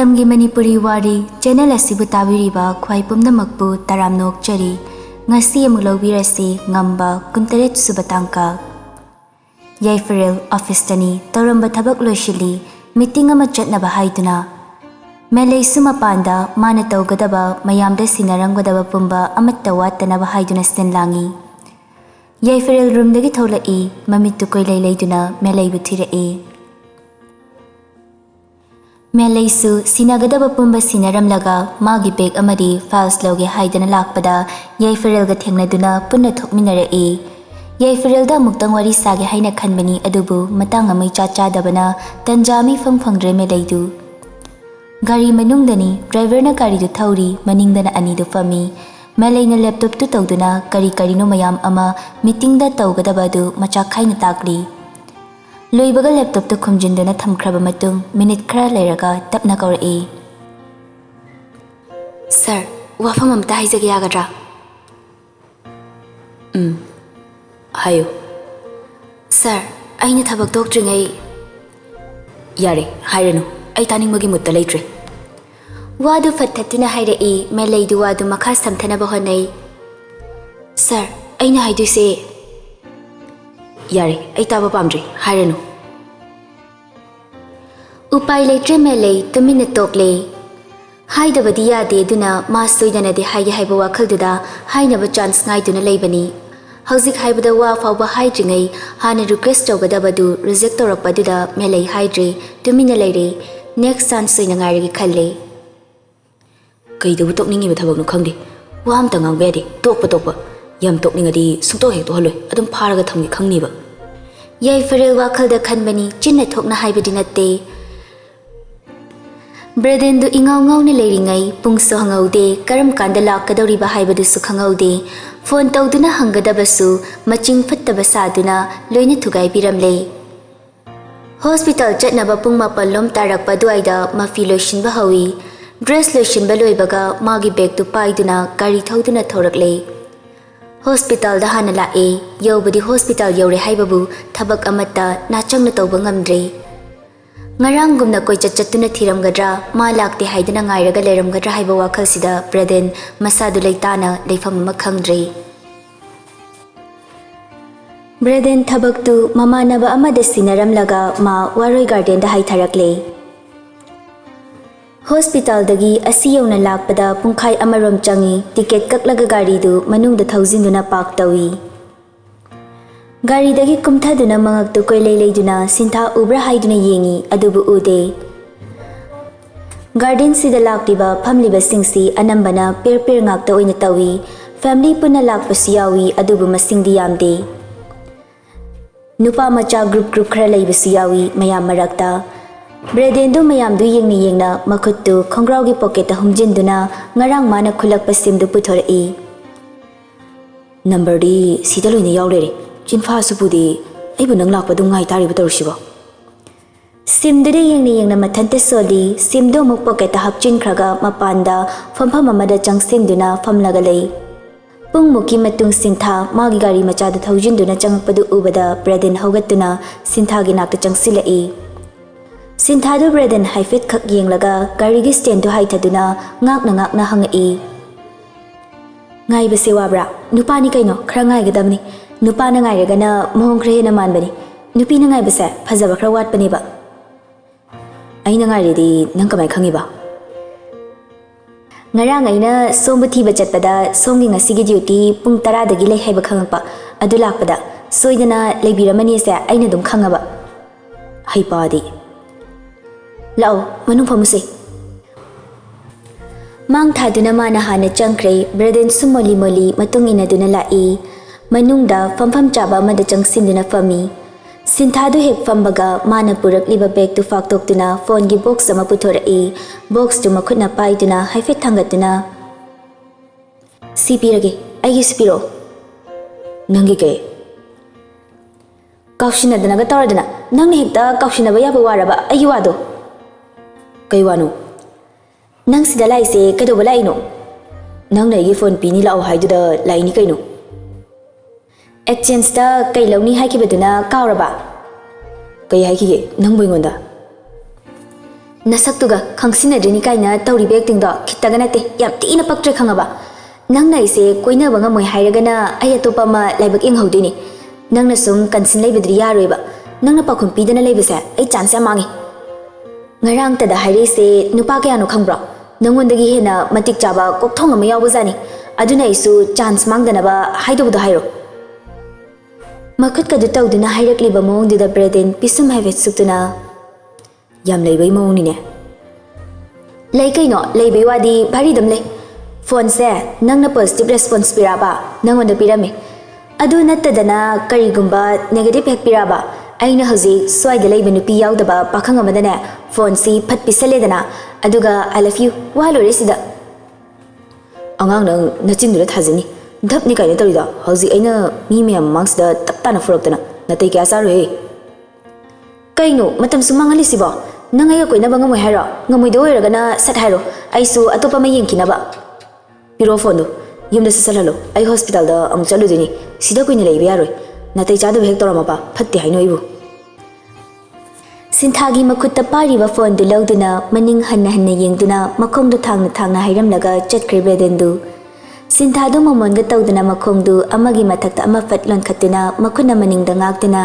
Matamgi Manipuri Wari channel asibu tabiriba khwai pumnamakpu taramnok chari ngasi amuk lawbirasi Ngamba 38 subatangka Yaifaril office tani taramba thabak loishili meeting ama chatnaba haiduna Melay sumapanda mana tawgadaba mayamda sinarangwadaba pumba amatta wattanaba haiduna stenlangi Yaifaril room dagi tholai mamittu koilai leiduna Melay buthirae Melaysu sinagadaba pumba sinaramlaga magi bag amadi files loge haidana lakpada Yaifaril ga thengnaduna punna thokminarae Yaifaril da muktang wari sage haina khanbani adubu matang amai cha dabana tanjami phangphangdre Melaydu Gari manungdani driver na gari du thauri maningdana ani du fami Melayna laptop tu tawduna kari no mayam ama meeting da tawgadaba du macha khaina takli Loibaga laptop to khumjinduna thamkhraba matung minute khara leiraga tapna kaurae Sir wafam amta haijage yagadra Hayo Sir aina thabak tokdringai Yare hairanu ai taningmagi mutta leitre Wadu fattatuna hairae Melaydu wadu makha samthanaba honai Sir aina haiduse Yare ai taba pamdri hairanu Upai leitre Melay tumina tokle haidabadi yade duna ma soidana de haige haiba wakhalduda hainaba chance ngai duna leibani hauzik haibada wa fawba haidringai hana request tawgadabadu reject torakpaduda Melay haidre tumina leire next chance soina ngairigi khalle Kaidabu tokningi bathabakno khangdi wa amta ngangbedi tokpa yam tokningadi sungto hek to haloi adum pharaga thamgi khangniba Yaifaril wakhalda khanbani chinna thokna haibadi natte Bradendu ingau ne leiringai pungso hangaude karam kanda lakadoriba haibadu su khangaude phone tawduna hangadabasu maching phattaba saduna loina thugai biramle Hospital chatnaba pungma pallom tarakpa duaida mafi loishinba hawi dress loishinba loibaga magi bag tu paiduna gari thauduna thorakle Hospital da hana lae yobadi hospital yore haibabu thabak amata nachangna tawba ngamdre Ngarangumna koi chatchatuna thiramgadra ma lakte haidana ngairaga leramgadra haiba wakhalsida Braden masadu leitana leifam ma khangdre Braden thabaktu mamanaba amada sinaramlaga ma waroi garden da haitharakle Hospital dagi asiyona lakpada pungkhai amarom changi ticket kaklaga gari du manungda thousinduna park tawi Gari dagi kumthaduna mangaktu koilai leiduna sintha ubra haiduna yengi adubu ude Garden sida laktiba phamliba singsi anambana per ngakta oina tawi family punna lakpasu yawi adubu masingdi yamde Nupa macha group khara leibasu yawi mayam marakta Bredendo mayam du yengna makhuttu khongraugi pocket ta humjinduna ngarang mana khulakpa simdu puthori Number di sida loina yaurere Jinfa supudi aibu nang lakpadu ngai tariba torsiba Simdure yengna mathante soli simdo muk pocket hapchin khraga mapanda fampham amada changsimduna famlaga lei pungmuki matung sintha magi gari macha da thoujinduna changpadu ubada Braden hogatuna sintha gi nakta changsilai sintha du Braden haifet khak yenglaga gari gi stand du haithaduna ngakna hangai ngai base wabra nupani kaino khra ngai gadamni Nupa na ngairagana mohong khre na manbani nupi na ngai basa phajaba khra watpani ba aina ngairedi nang kamai khangiba ngarang aina sombuthi ba chatpada somgi ngasigi duty pung 10 dagi lei haiba khangpa adu lakpada soidana leibiramani se aina dum khangaba haipadi lao manung phamuse mang thaduna mana hana changkre Braden sumoli matung ina duna lai Manungda famfam chaba amada changsimduna fami Sinthadu hek fambaga mana purak liba bag tu faktokduna phone gi box ama puthora box tu makhutna paiduna haifet thangatuna Sipirage aigi spiro Nangi ke Kaushina dana ga tawradana nang hekta kaushina ba yaba waraba aigi wado Kai wanu Nang sida laise kadoba laino Nang na igi phone pini lao haiduda laini kaino Exchange ta kai launi haikibaduna kauraba Kai haikige nang boingonda Nasaktuga khangsinadrini kaina tawribe acting do khittaga nate yam tina paktre khangaba nangna ise koina banga moi hairagana ay atopa ma laibak ing hodini nangna sum kansin laibadri yaroiba nangna pakhum pidana laibase ay chance mangi ngarang tada haire se nupa kya no khangbra nangondagi hena matik chaba kokthong ama yawbajani aduna isu chance mangdana ba haidobudo hairo makut kadu tawduna hairakliba mongdida breden pisum havet suktuna yam leibai mongni ne lei kaino leibai wadi bari dam lei phone se nangna positive response piraba nangonda pirame adu nattadana karigumba negative hek piraba aina hoji soida leiba nupi yaudaba pakhang amadane phone si phat pisaledana aduga I love you walore sida angang nang nachindura thajini dhapni kaina torida hoji aina mi miyam mangsda taptana furotana natai kya sarwe kaino matam sumangali sibo nangaya koina banga moi hairo ngamoi do iragana sat hairo aisu atopa ma yengkinaba piro phone yumda salalo ai hospital da am chaludini sida koina leibe yaroi natai chadu hek torama ba phatte haino ibu Sinthagi makutta pariba phone du lauduna maning hanna hanna yengduna makhongdu thangna hairamlaga chatkre bedendu Sinthadu mamonga tawduna makhongdu amagi mathakta ama fatlon khatuna makhuna maningda ngaktuna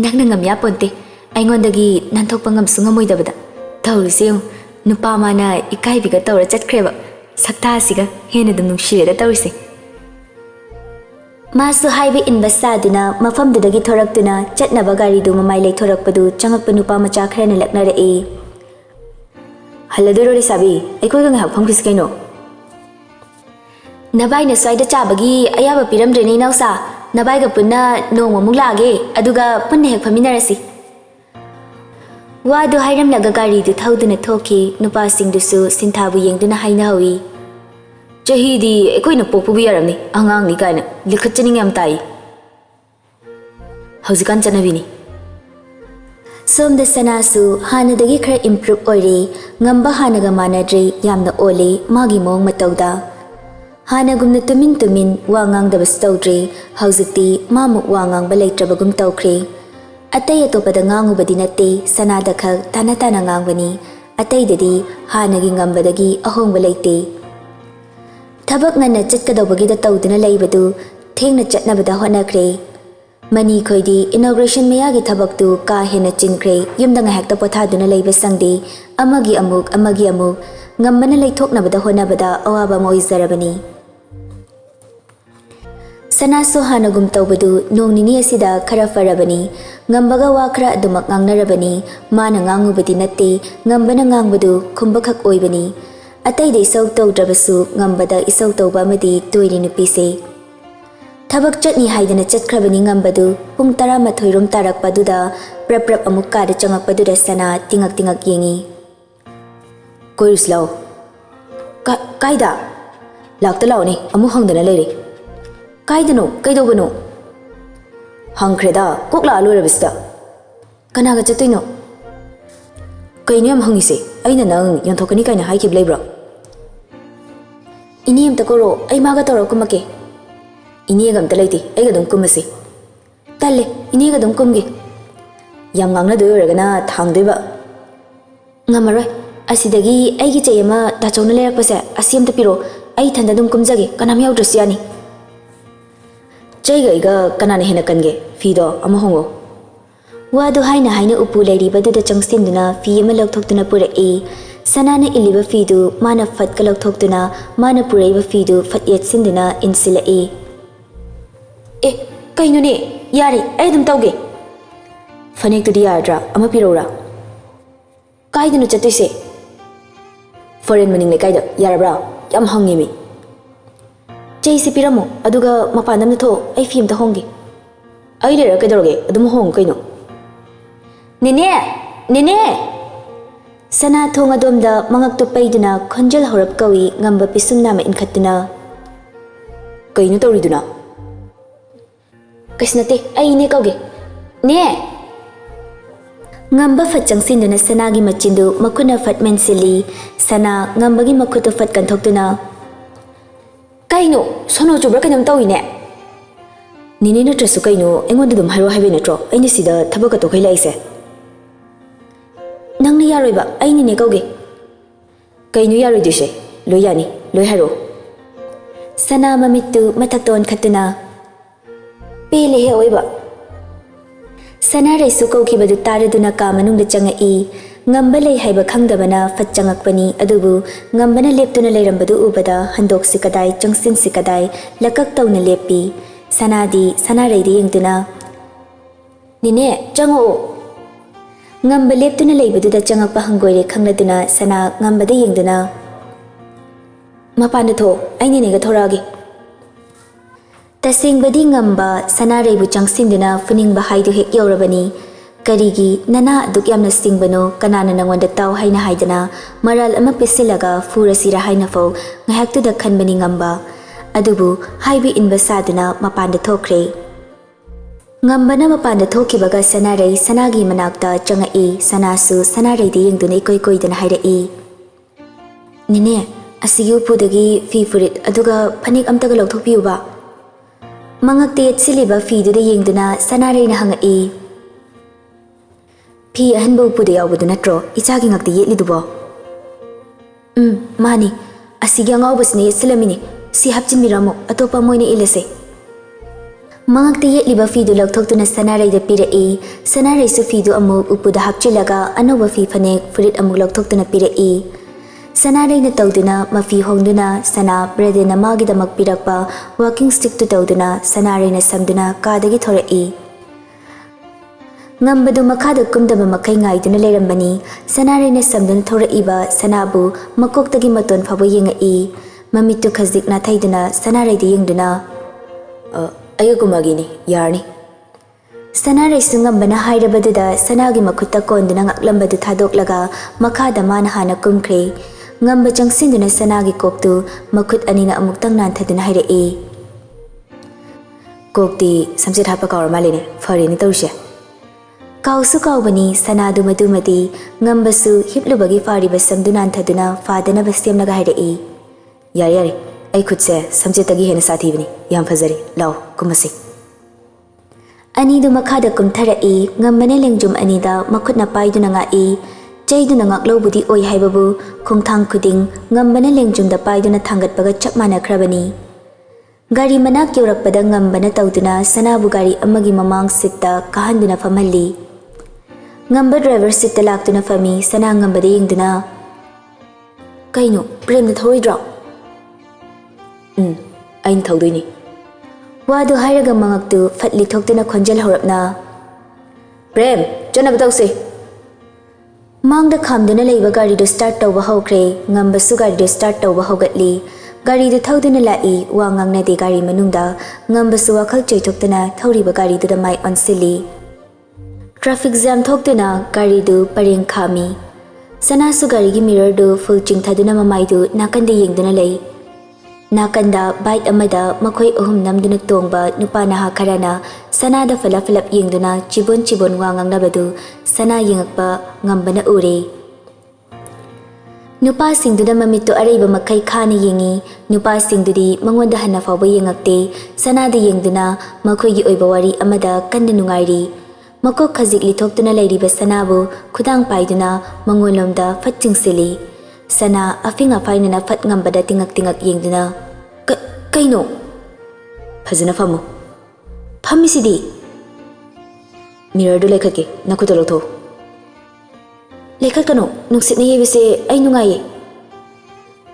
nangna ngamya ponte aingondagi nanthokpa ngamsu ngamoidabada tawrisi nupa mana ikaibiga tawra chatkreba sakta asiga hena dum nungshireda tawrisi Masu haibi inbasaduna mafamdudagi thoraktuna chatnaba garidu mamai lei thorakpadu changakpa nupa macha khrana laknara e Haladoro risabi aikoi ga hak phangkis kaino Nabai na swaida chabagi ayaba piramdreni nausa nabai ga punna nongma muglage aduga punna hek phaminarasi Wadu hairam laga garidu thauduna thoki nupa singdusu sinthabu yengduna haina hawi Jahidi ekoina popu biyaramni angang ni kaina likhachaning yam tai Haujikan chanabini Somda sanasu hanadagi khara improve ore ngamba hanaga manadre yamna ole magi mong matauda Hanagumna tumin wangang da bastawdre haujikti mamuk wangang balaitrabagum tawkhre Atai atopada ngangubadi natte sanada khal tana ngangwani atai dadi hanagi ngambadagi ahongba laite Thabak ngana chatkadawbagi da tawduna leibadu thengna chatnabada honakre Mani khoidi inauguration mayagi thabaktu ka hena chinkre yumda ngahakta pothaduna leiba sangde amagi amuk ngambana leithoknabada honabada awaba moizarabani Sanaso hanagum tawbadu nongnini asida khara farabani ngambaga wa khara adumak ngangnarabani mana ngangubadi natte ngambana ngangbadu khumbakak oibani Atai de isau tawdrabasu ngambada isau tawba amadi toiri nupise Thabak chatni haidana chatkrabani ngambadu pung 12 rom tarakpaduda prap amuk kada changakpaduda sana tingak yengi Koiruslao Kaida Lakta lao ni amu hangdana leire Kaidano kaidobano Hangkreda kokla alurabista Kanaga chatuino Kainiyam hangise aina nang yanthokani kaina haikib leibra Iniyam takoro ay maga tawra kumake Iniyagam talaiti ay gadum kumase Talle iniyagadum kumge Yam ngangna doyoragana thangdoiba Ngamaroi asidagi aigi chayama tachawna lerakpase asiyam tapiro ay thandadum kumjage kanam yaudrasiyani Chayga iga kanana hena kange fido amahongo Wadu haina upu leiribaduda changsinduna fi ama laukthokduna purai sanana iliba fidu mana fatka laukthokduna mana puraiba fidu fat yetsinduna insilae kaino ne yari ai dum tawge fanek tudi yadra ama pirora kaidunu chatise foreign maning le kaida yarabra yam hangi mi Chaysi piramo aduga mapandamna tho ai film ta hongi ai lera kedoroge adum hong kaino Nene Sana thong adomda mangaktu paiduna khonjal horap kawi ngamba pisum nama inkhatuna Kaino tawriduna Kaisnate ai ne kawge Ne Ngamba fat changsinduna sanagi machindu makuna fat mensili sana ngambagi makutu fat kanthokduna Kaino sono chubra kanam tawine Nini natrasu kaino engonda dum haro haibe natro aina sida thabaka to khailai se Nangna yaroiba aini ne kauge kainu yaroi dise loi yani loi haro sana mamittu mathakton khatuna pele he oiba sana raisu kaukibadu taraduna ka manungda changai ngamba lei haiba khangdabana fatchangakpani adubu ngambana leptuna leirambadu ubada handok sikadai changsin sikadai lakak tawna lepi sanadi sana reidi yengtuna nine chango ngamba leptuna leibaduda changakpa hangoire khangladuna sana ngambada yengduna mapanda tho aini ne ga thoragi tasengbadi ngamba sana reibu changsinduna funingba haidu hek yorabani karigi nana aduk yamna singbano kanana nangonda taw haina haidana maral ama pisilaga furasira haina fo ngahaktu da khanbani ngamba adubu haibi inba saduna mapanda thokre ngambana mapanda thokibaga sanarei sanagi manakta changai sanasu sanarei de yengduna ikoi koidana hairei nine asigi upudagi fi furit aduga phanik amtaga lokthopiyuba mangakte siliba fi du de yengduna sanarei na hangai Pi ahanba upuda yawbadu natro ichagi ngakti yetlidubo mani asigi angawbasne yetsilamini si hapchinmiramo atopa moine ilase mangakte yetliba fidu lakthoktuna sanaraida pirai sanaraisu fidu amuk upuda hapchilaga anoba fi phanek furit amuk lakthoktuna pirai sanaraina tawduna mafi hongduna sana bredena magidamak pirakpa walking stick tu tawduna sanaraina samduna kadagi thorai ngambadu makhada kumdaba makai ngaiduna leirambani sanarena samduna thoraiba sanabu makoktagi maton phaba yengai mamittu khazikna thaiduna sanaraida yengduna ayo kumagini yarni sanarai sungambana hairabaduda sanagi makhutta konduna ngaklambadu thadoklaga makhada mana hana kumkhre ngamba changsinduna sanagi koktu makhut anina amuktang nanthaduna hairai kokti samjit hapa kawrmalene farini tawse Kausu kaubani sanadu madumadi ngambasu hiplubagi fariba samdunan thaduna fadana bastiam naga haidai yare yare ai khutse samjetagi hena sathibani yam fazari law kumasi anidu makhada kumtharai ngambane lengjum anida makhutna paiduna ngai chaiduna ngaklobudi oi haibabu khongthang khuding ngambane lengjumda paiduna thangatpaga chapmana khrabani gari manak yorakpada ngambana tawduna sanabu gari amagi mamang sitta kahanduna famhalli ngamba driver seat laktuna fami sana ngambada yengduna kaino prem na thoidra ain thaudoini wadu hairaga mangaktu fatli thoktuna khonjal horapna prem chana batause mangda khamduna leiba gari do start tawba hokre ngamba su gari do start tawba hogatli gari do thauduna lai wa ngangna de gari manungda ngamba su wakhal choithoktuna thoriba gari do mai onsili Traffic jam thokduna gari du pareng khami sanasu gari gi mirror du full chingthaduna mamai du nakande yengduna lei nakanda bike amada makhoi ahum namduna tongba nupa na ha kharana sanada falafalap yengduna chibon wangang nabadu sana yengakpa ngambana ure nupa singduda mamittu areiba makai khani yengi nupa singdudi mangonda hana fawba yengakte sanada yengduna makhoi gi oiba wari amada kanda nungairi Makok khazik lithoktuna leiriba sanabu khudang paiduna mangolomda fatching sili sana afinga fainana fat ngambada tingak yengduna kaino phajana famu phamisidi mirror du lekhake nakuto lotho lekhakano nuksitne yebise ai nungai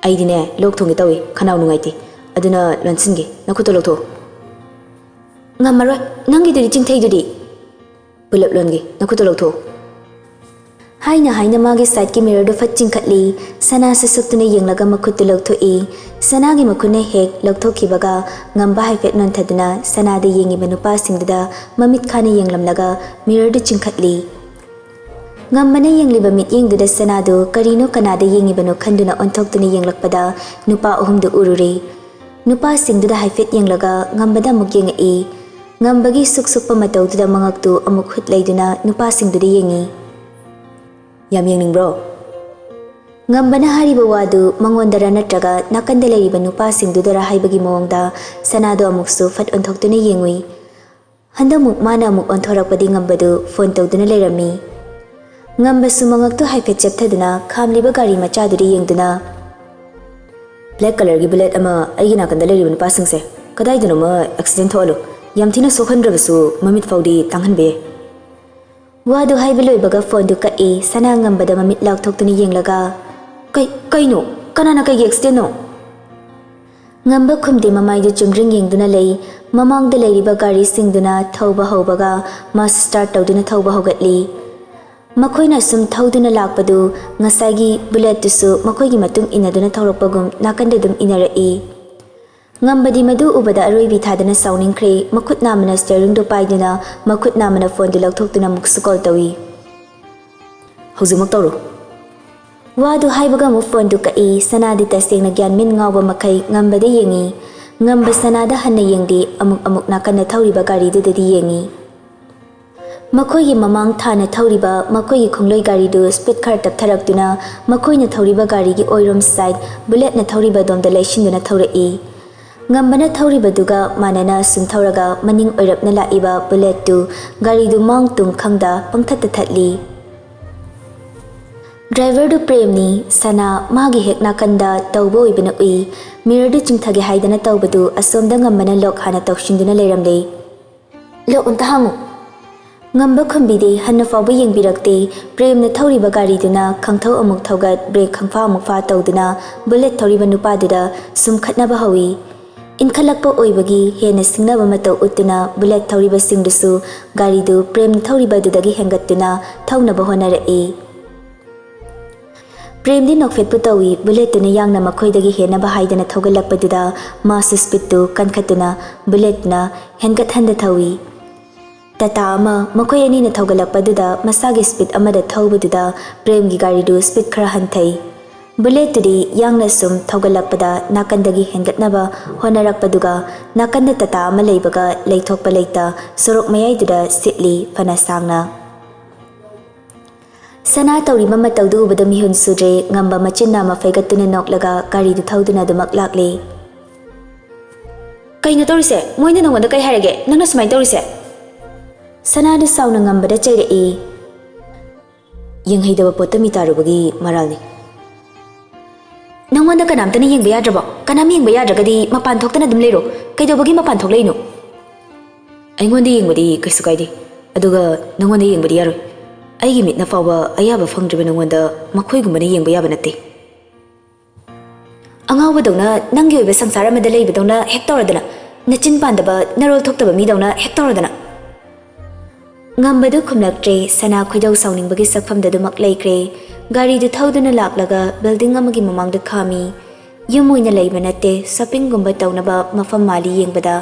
aidine lok thongi tawi khanau nungaiti aduna lonsinge nakuto lotho ngamaro nangi duri chingthei duri pulap longe nakuto lotho haina magi side ki mirror do fatching khatli sana sasuktuna yenglaga makhut lokthoi sana gi makhune hek lokthokibaga ngamba haifet non thaduna sana de yengi manupa singda mamit khani yenglamlaga mirror do chingkhatli ngambane yengliba mit yengduda sana do karino kanada yengi bano khanduna onthokduna yenglakpada nupa ahum do urure nupa singda haifet yenglaga ngambada mukyengai ngambagi suksukpa matawduda mangaktu amuk hut leiduna nupa singduda yengi yam yengingbro ngambana hariba wadu mangondara natraga nakanda leiriba nupa singdudara haibagi mawangda sanado amuksu fat onthokduna yengui handamuk mana amuk onthorakpadi ngambadu phone tawduna leirami Ngamba sumangak to haifet chepthaduna khamliba gari machaduri yengduna Black color gi bullet ama aigina kanda leribun pasingse kadai dunoma accident tholo yamthina sokhandrabasu mamit faudi tanghanbe Wadu haibaloibaga phone du kai sana ngambada mamit lak thoktuni yenglaga kai no kanana kai accident no Ngamba khumde mamai du chungring yengduna lei mamang da leiriba gari singduna thauba hobaga mas start tawduna thauba hogatli Makoina sum thauduna lakpadu ngasagi bullet tusu makoigi matung inaduna thaurakpagum nakanda dum inarai Ngambadi madu ubada aroibi thadana sauningkhre makut namana steering do paiduna makut namana phone du lakthokduna muksu call tawi Haujumak tawro Wadu haibaga mu phone du kai sanadi tasengna gyan min ngawa makai ngambada yengi ngamba sanada hanna yengdi amuk nakanda thauriba gari du dadi yengi Makoigi mamang thana thauriba makoigi khongloi gari du speed khar taptharakduna makoina thauriba gari gi oirom side bullet na thauriba domda leishinduna thaurai ngambana thauriba duga manana sum thauraga maning oirapna laiba bullet tu gari du mang tung khangda pangthat thatli Driver du premni sana magi hekna kanda tawbo ibana ui mirror du chingthage haidana tawbadu asomda ngambana lok hana tawshinduna leiramle Lok untahamu Ngamba khumbidi hanna fawba yengbirakte premna thauriba gari duna khangthau amuk thaugat break khangfa amuk fa tawduna bullet thauriba nupa duda sum khatnaba hawi inkhalakpa oibagi hena singnaba matau utuna bullet thauriba singdusu gari du prem thauriba dudagi hengatuna thaunaba honarai prem di nokfet putawi bullet tuna yangna makhoidagi hena bahaidana thaugalakpa duda mas speed tu kankhatuna bullet na hengat handa thawi Tata ama makoy ani na thaugalakpa duda masagi speed amada thaubaduda prem gi gari du speed khara hanthai bullet tudi yangna sum thaugalakpada nakandagi hengatnaba honarakpaduga nakanda tata ama leibaga leithokpa leita sorok mayai duda sitli fana sangna Sana tawriba matawdu ubada mihun sudre ngamba machinna mafaigatuna noklaga gari du thauduna dumak lakle Kaina tawrise moina nangwanda kai harage nangna sumai tawrise Sana du sauna ngambada chairei Yenghaidaba potami tarubagi maralni Nangwanda kanamtana yengba yadrabo kanam yengba yadragadi mapan thoktana dum leiro kaidobagi mapan thokleino Aingonda yengbadi kaisu kaide aduga nangwanda yengbadi yaroi aigi mitna fawba ayaba fangdriba nangwanda makhoigumbana yengba yaba natte Angawbadawna nangi oiba samsara amada leibadawna hek tawradana nachin pandaba narol thoktaba midawna hek tawradana Ngambadu khumlaktre sana khoidau sauningbagi sakfamda dumak leikre gari du thauduna laklaga building amagi mamangda khami yumuina leiba natte shopping gumba tawnaba mafam mali yengbada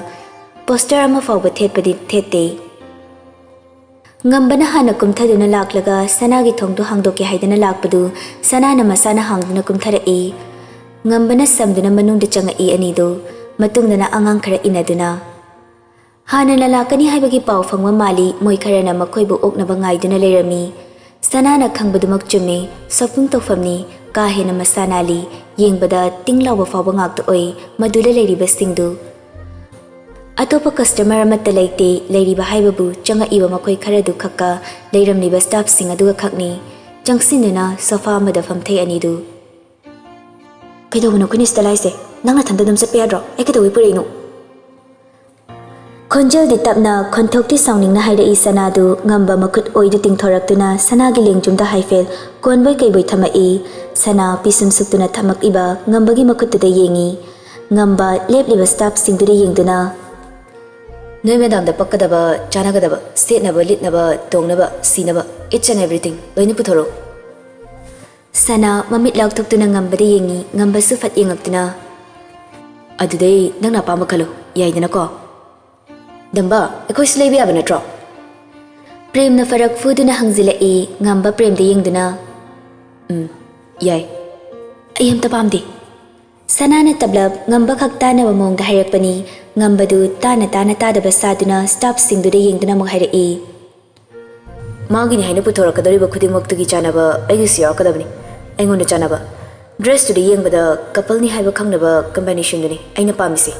poster ama fawba thetpadi thette Ngambana hana kumthaduna laklaga sanagi thongdu hangdoke haidana lakpadu sanana masana hangduna kumtharai Ngambana samduna manungda changai anidu matungdana angang khara inaduna Hana lalakani haibagi pau fangwa mali moi kharana makoibu oknaba ngaiduna leirami sanana khangbadumak chumme shopping tawfamni ka hena masanali yengbada tinglawa fawba ngakta oi madula leiriba singdu Atopa customer amatta leite leiriba haibabu changa iba makoi kharadu khakka leiramliba staff sing aduga khakni changsinuna sofa amada famthei anidu Kaidawuna kunis talaise nangna thanda dum satpe yadro ekadawi pureinu Konjal di tapna konthokti sauningna haidai sanadu ngamba makut oidu tingthoraktuna sanagi lengjumda haifel konboi kaiboi thamai sana pisum suktuna thamak iba ngambagi makuttuda yengi ngamba lepliba staff singduda yengduna Noi madam da pakkadaba chanagadaba setnaba litnaba tongnaba sinaba each and everything loina puthoro Sana mamit lauktoktuna ngambada yengi ngamba su fat yengaktuna Adudai nangna pamba khalo yaidana ko Damba ekoi slebe yaba natro Prem na farak fuduna hangzilai ngamba prem da yengduna Yai Ayam tapamdi Sanana tablab ngamba khaktana wamong da hayrakpani ngambadu tana tada basaduna staff singduda yengduna mong hayrai Magini haina puthorakadoриba khudingmaktugi chanaba aigisi yakadabni aingonda chanaba dress to the yengbada couple ni haiba khangnaba combination duni aina pamisi